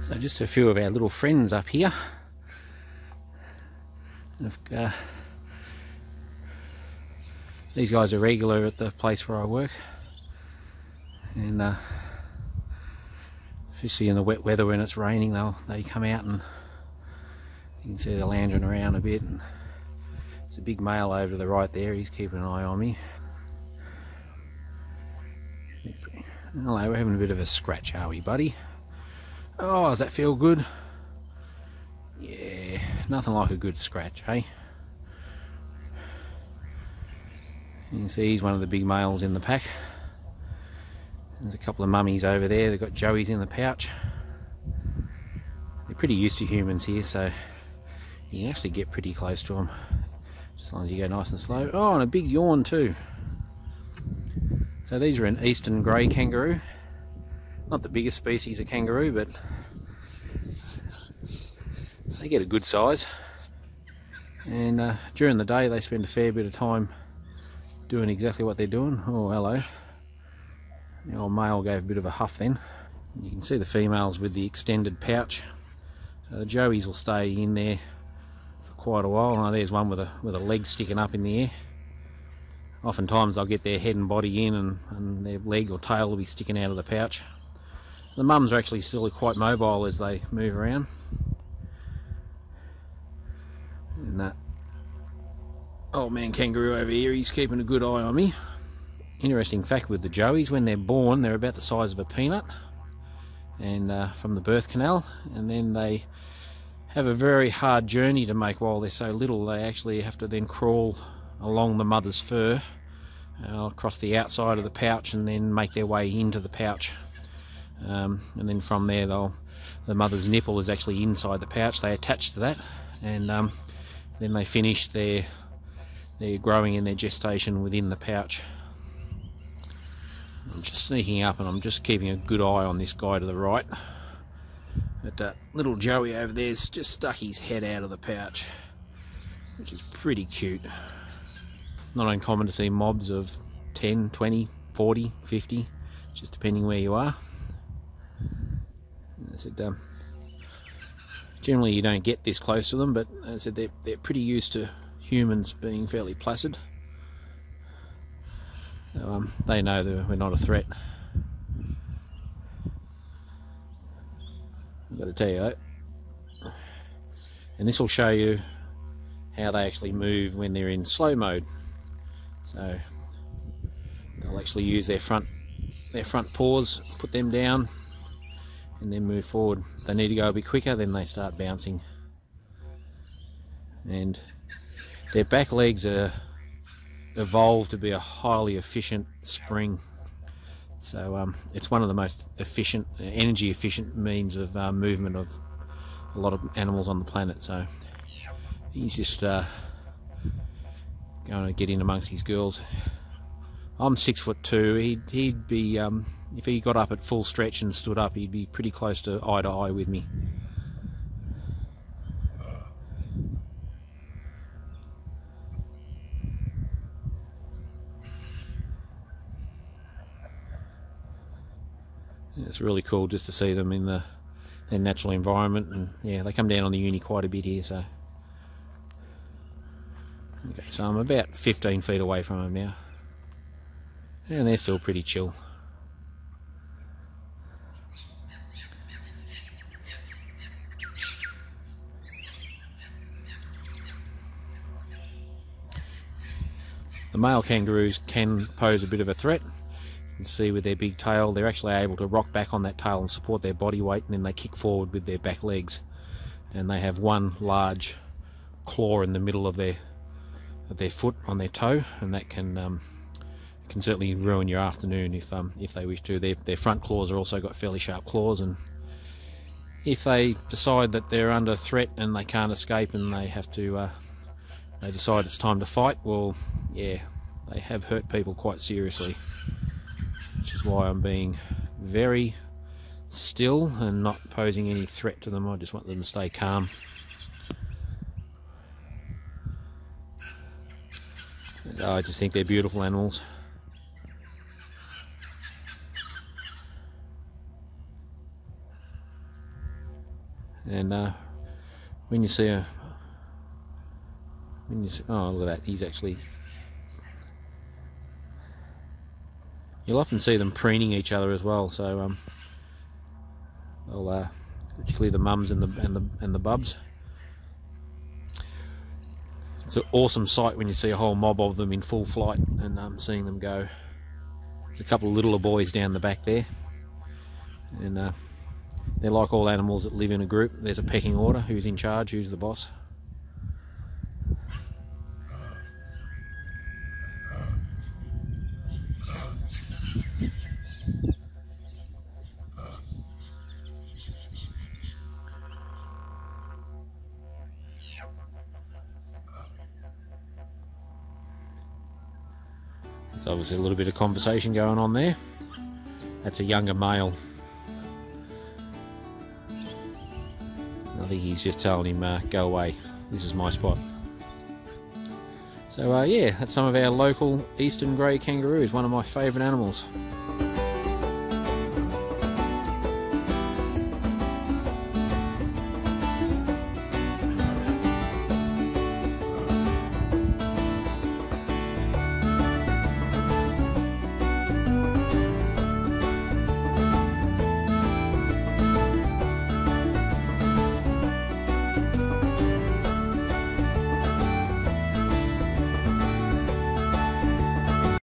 So just a few of our little friends up here. These guys are regular at the place where I work, and especially in the wet weather when it's raining, they come out, and you can see they're lounging around a bit. And there's a big male over to the right there, he's keeping an eye on me. Hello, we're having a bit of a scratch, are we, buddy? Oh, does that feel good? Yeah, nothing like a good scratch, hey? You can see he's one of the big males in the pack. There's a couple of mummies over there, they've got joeys in the pouch. They're pretty used to humans here, so you can actually get pretty close to them, just as long as you go nice and slow. Oh, and a big yawn too. So these are an eastern grey kangaroo. Not the biggest species of kangaroo, but they get a good size. And during the day they spend a fair bit of time doing exactly what they're doing. Oh, hello. The old male gave a bit of a huff then. You can see the females with the extended pouch. So the joeys will stay in there for quite a while. Oh, there's one with a leg sticking up in the air. Oftentimes they'll get their head and body in, and their leg or tail will be sticking out of the pouch. The mums are actually still quite mobile as they move around. And that old man kangaroo over here, he's keeping a good eye on me. Interesting fact with the joeys, when they're born, they're about the size of a peanut, and from the birth canal, and then they have a very hard journey to make while they're so little. They actually have to then crawl along the mother's fur across the outside of the pouch and then make their way into the pouch. And then from there the mother's nipple is actually inside the pouch. They attach to that, and then they finish their growing and their gestation within the pouch. I'm just sneaking up and I'm just keeping a good eye on this guy to the right. But little Joey over there's just stuck his head out of the pouch, which is pretty cute. Not uncommon to see mobs of 10, 20, 40, 50, just depending where you are. As I said, generally you don't get this close to them, but as I said, they're pretty used to humans being fairly placid. So, they know that we're not a threat. I've got to tell you though, and this will show you how they actually move when they're in slow mode. So they'll actually use their front paws, put them down, and then move forward. If they need to go a bit quicker, then they start bouncing. And their back legs are evolved to be a highly efficient spring. So it's one of the most efficient, energy efficient means of movement of a lot of animals on the planet. So he's just going to get in amongst his girls. I'm 6'2". He'd be if he got up at full stretch and stood up, he'd be pretty close to eye with me. It's really cool just to see them in their natural environment, and yeah, they come down on the uni quite a bit here. So okay, so I'm about 15 feet away from them now, and they're still pretty chill. The male kangaroos can pose a bit of a threat. You can see with their big tail, they're actually able to rock back on that tail and support their body weight, and then they kick forward with their back legs. And they have one large claw in the middle of their foot on their toe, and that can certainly ruin your afternoon if they wish to. Their front claws are also got fairly sharp claws, and if they decide that they're under threat and they can't escape and they have to, they decide it's time to fight, well, yeah, they have hurt people quite seriously. Which is why I'm being very still and not posing any threat to them. I just want them to stay calm. I just think they're beautiful animals. And when you see oh, look at that, he's actually, you'll often see them preening each other as well. So particularly the mums and the bubs. It's an awesome sight when you see a whole mob of them in full flight and seeing them go. There's a couple of littler boys down the back there, and they're like all animals that live in a group. There's a pecking order, who's in charge, who's the boss. There's obviously a little bit of conversation going on there. That's a younger male. I think he's just telling him, go away, this is my spot. So yeah, that's some of our local eastern grey kangaroos, one of my favourite animals.